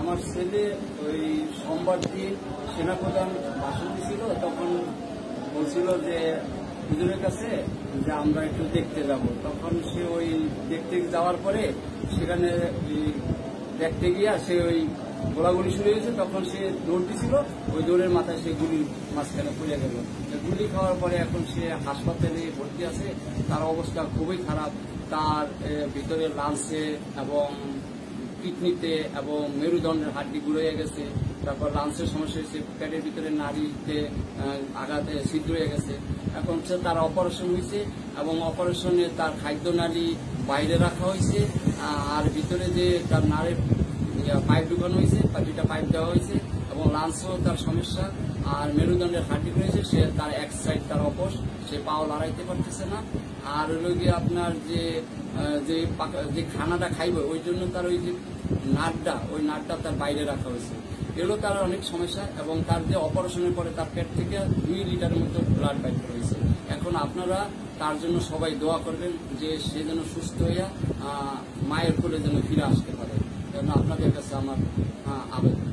আমার ছেলে ওই সোমবার দিন সেনাপ্রধান ভাষণ দিছিল, তখন বলছিল যে হুজুরের কাছে যে আমরা একটু দেখতে যাব। তখন সে ওই দেখতে যাওয়ার পরে সেখানে দেখতে গিয়া সে ওই গোলাগুলি শুরু হয়েছে। তখন সে দৌড় দিছিল, ওই দৌড়ের মাথায় সে গুলির মাঝখানে পড়ে গেল। গুলি খাওয়ার পরে এখন সে হাসপাতালে ভর্তি আছে। তার অবস্থা খুবই খারাপ। তার ভিতরে লাংসে এবং কিডনিতে এবং মেরুদণ্ডের হাড্ডি গুঁড়ো গেছে। তারপর লাংসের সমস্যা হয়েছে, পেটের ভিতরে নাড়িতে আঘাতে ছিদ্র হয়ে গেছে। এখন সে তার অপারেশন হয়েছে এবং অপারেশনে তার খাদ্যনালী বাইরে রাখা হয়েছে, আর ভিতরে যে তার নাড়ের পাইপ ঢুকানো হয়েছে, দুইটা পাইপ দেওয়া হয়েছে এবং লাংসও তার সমস্যা, আর মেরুদণ্ডের হাড্ডি রয়েছে। সে তার এক সাইড তার অপস, সে পাও লড়াইতে পারতেছে না। আর হলো গিয়ে আপনার যে খানাটা খাইবে ওই জন্য তার ওই যে নাটটা, ওই নাটটা তার বাইরে রাখা হয়েছে। এগুলো তার অনেক সমস্যা এবং তার যে অপারেশনের পরে তার পেট থেকে 2 লিটারের মতো ব্লাড বাইর হয়েছে। এখন আপনারা তার জন্য সবাই দোয়া করবেন যে সে যেন সুস্থ হইয়া মায়ের কোলে যেন ফিরে আসতে পারে। আপনাদের কাছে আমার আবেদন।